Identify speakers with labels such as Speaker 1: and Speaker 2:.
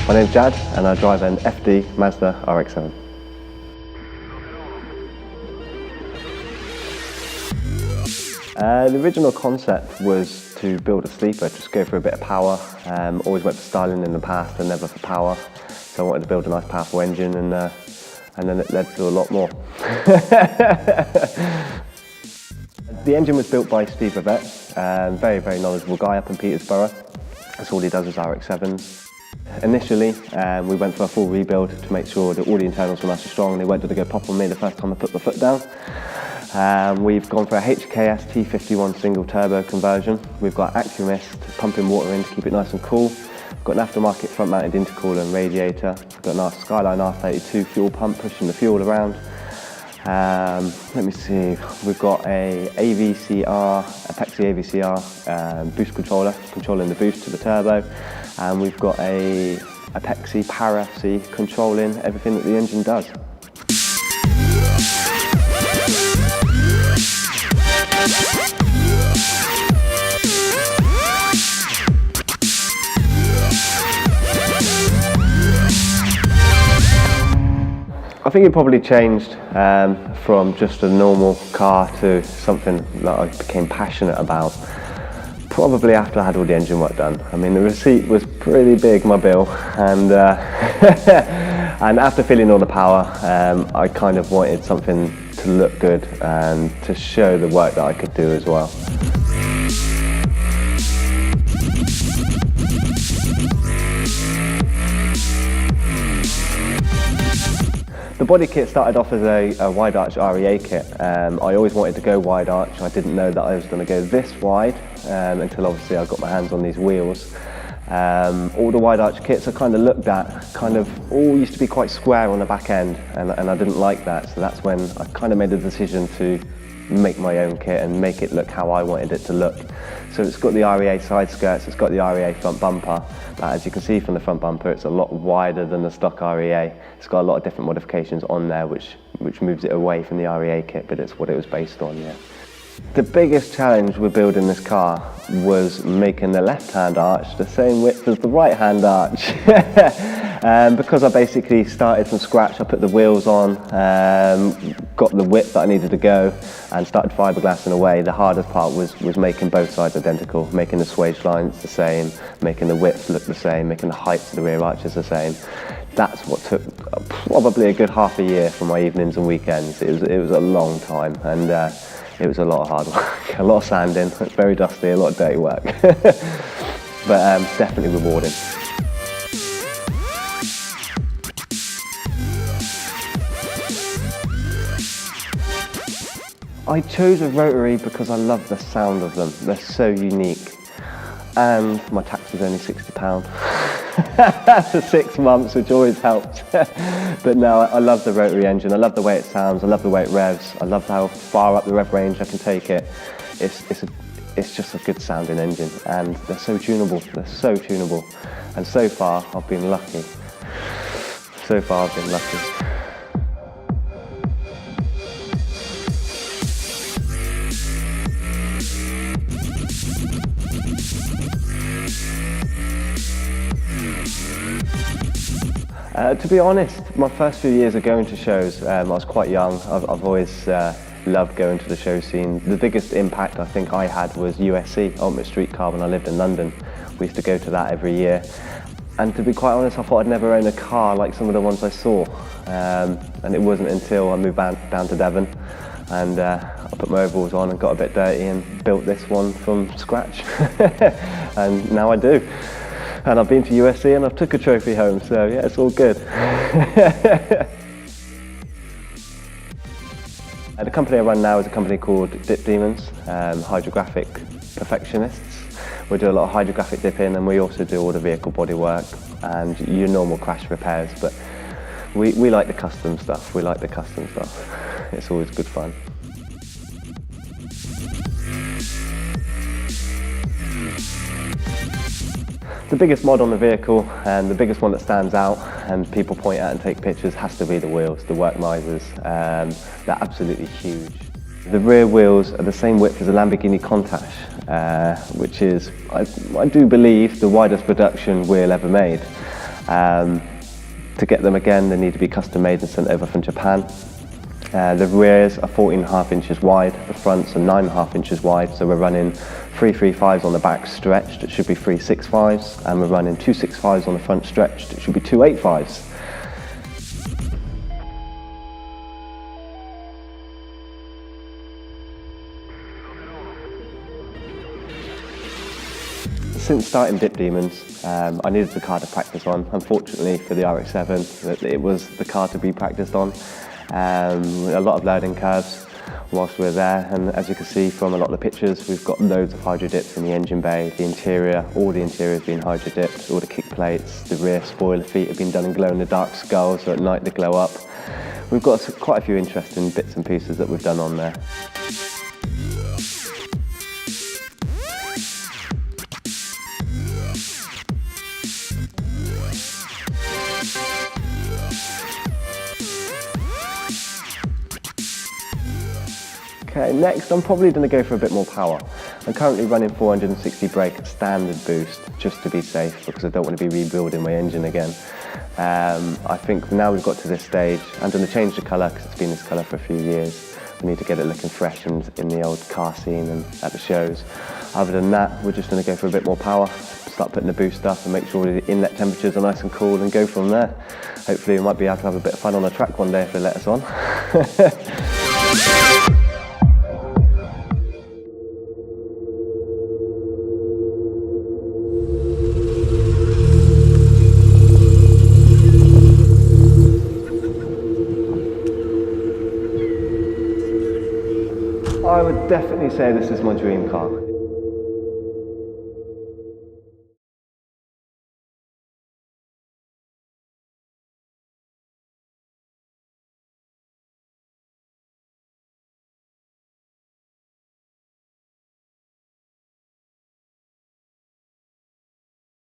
Speaker 1: My name's Jad and I drive an FD Mazda RX7. The original concept was to build a sleeper, just go for a bit of power. Always went for styling in the past and never for power. So I wanted to build a nice powerful engine and then it led to a lot more. The engine was built by Steve Bavette, very, very knowledgeable guy up in Peterborough. That's all he does is RX7s. Initially, we went for a full rebuild to make sure that all the internals were nice and strong and they weren't going to go pop on me the first time I put my foot down. We've gone for a HKS T51 single turbo conversion. We've got AccuMist pumping water in to keep it nice and cool. We've got an aftermarket front mounted intercooler and radiator. We've got a nice Skyline R32 fuel pump pushing the fuel around. Let me see, we've got a AVCR, Apexi AVCR boost controller, controlling the boost to the turbo. And we've got a Apexi Para C controlling everything that the engine does. I think it probably changed from just a normal car to something that I became passionate about probably after I had all the engine work done. I mean, the receipt was pretty big, my bill, and and after feeling all the power, I kind of wanted something to look good and to show the work that I could do as well. The body kit started off as a wide arch REA kit. I always wanted to go wide arch. I didn't know that I was going to go this wide until obviously I got my hands on these wheels. All the wide arch kits I kind of looked at, kind of all used to be quite square on the back end, and I didn't like that. So that's when I kind of made the decision to make my own kit and make it look how I wanted it to look. So it's got the REA side skirts, it's got the REA front bumper, but as you can see from the front bumper it's a lot wider than the stock REA. It's got a lot of different modifications on there which moves it away from the REA kit, but it's what it was based on, yeah. The biggest challenge with building this car was making the left-hand arch the same width as the right-hand arch. Because I basically started from scratch, I put the wheels on, got the width that I needed to go, and started fiberglassing away. The hardest part was making both sides identical, making the swage lines the same, making the width look the same, making the heights of the rear arches the same. That's what took probably a good half a year for my evenings and weekends. It was a long time, and it was a lot of hard work, a lot of sanding, very dusty, a lot of dirty work, but definitely rewarding. I chose a rotary because I love the sound of them. They're so unique, and my tax was only £60 for 6 months, which always helps. But no, I love the rotary engine. I love the way it sounds. I love the way it revs. I love how far up the rev range I can take it. It's just a good sounding engine, and they're so tunable. They're so tunable, and so far I've been lucky. So far I've been lucky. To be honest, my first few years of going to shows, I was quite young. I've always loved going to the show scene. The biggest impact I think I had was USC, Ultimate Street Car, when I lived in London. We used to go to that every year. And to be quite honest, I thought I'd never own a car like some of the ones I saw. And it wasn't until I moved down to Devon and I put my overalls on and got a bit dirty and built this one from scratch. And now I do. And I've been to USC and I've took a trophy home, so yeah, it's all good. The company I run now is a company called Dip Demons, hydrographic perfectionists. We do a lot of hydrographic dipping, and we also do all the vehicle bodywork and your normal crash repairs, but we like the custom stuff. We like the custom stuff. It's always good fun. The biggest mod on the vehicle, and the biggest one that stands out and people point at and take pictures, has to be the wheels, the work misers. They're absolutely huge. The rear wheels are the same width as a Lamborghini Countach, which is, I do believe, the widest production wheel ever made. To get them again, they need to be custom made and sent over from Japan. The rears are 14.5 inches wide, the fronts are 9.5 inches wide, so we're running 335s on the back stretched, it should be 365s, and we're running 265s on the front stretched, it should be 285s. Since starting Dip Demons, I needed the car to practice on. Unfortunately for the RX7, it was the car to be practiced on. A lot of learning curves whilst we're there, and as you can see from a lot of the pictures, we've got loads of hydro dips in the engine bay, the interior, all the interior has been hydro dipped, all the kick plates, the rear spoiler feet have been done in glow-in-the-dark skulls, so at night they glow up. We've got quite a few interesting bits and pieces that we've done on there. Okay, next I'm probably going to go for a bit more power. I'm currently running 460 brake at standard boost just to be safe because I don't want to be rebuilding my engine again. I think now we've got to this stage, I'm going to change the colour because it's been this colour for a few years. We need to get it looking fresh and in the old car scene and at the shows. Other than that, we're just going to go for a bit more power, start putting the boost up and make sure the inlet temperatures are nice and cool and go from there. Hopefully we might be able to have a bit of fun on the track one day if they let us on. I would definitely say this is my dream car.